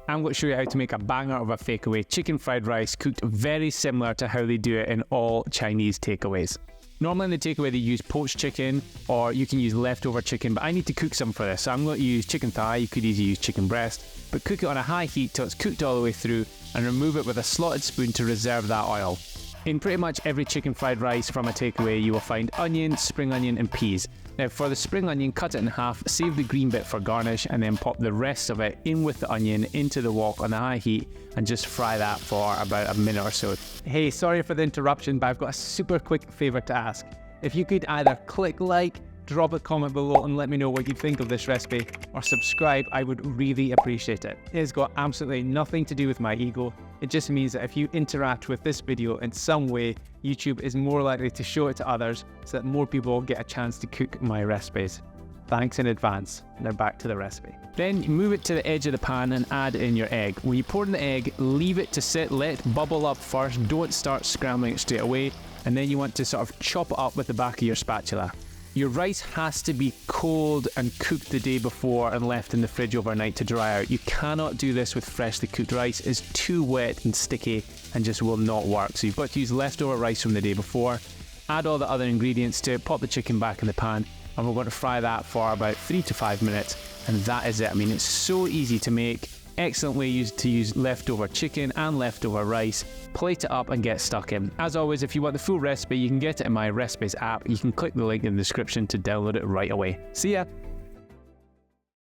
I'm going to show you how to make a banger of a fakeaway chicken fried rice cooked very similar to how they do it in all Chinese takeaways. Normally in the takeaway they use poached chicken, or you can use leftover chicken, but I need to cook some for this, so I'm going to use chicken thigh. You could easily use chicken breast, but cook it on a high heat till it's cooked all the way through and remove it with a slotted spoon to reserve that oil. In pretty much every chicken fried rice from a takeaway, you will find onion, spring onion and peas. Now for the spring onion, cut it in half, save the green bit for garnish, and then pop the rest of it in with the onion into the wok on the high heat and just fry that for about a minute or so. Hey, sorry for the interruption, but I've got a super quick favour to ask. If you could either click like, drop a comment below and let me know what you think of this recipe, or subscribe, I would really appreciate it. It has got absolutely nothing to do with my ego. It just means that if you interact with this video in some way, YouTube is more likely to show it to others so that more people get a chance to cook my recipes. Thanks in advance. Now back to the recipe. Then move it to the edge of the pan and add in your egg. When you pour in the egg, leave it to sit, let it bubble up first, don't start scrambling it straight away, and then you want to sort of chop it up with the back of your spatula. Your rice has to be cold and cooked the day before and left in the fridge overnight to dry out. You cannot do this with freshly cooked rice. It's too wet and sticky and just will not work. So you've got to use leftover rice from the day before, add all the other ingredients to it, pop the chicken back in the pan, and we're going to fry that for about 3 to 5 minutes. And that is it. I mean, it's so easy to make. Excellent way to use leftover chicken and leftover rice. Plate it up and get stuck in. As always, if you want the full recipe, you can get it in my recipes app. You can click the link in the description to download it right away. See ya!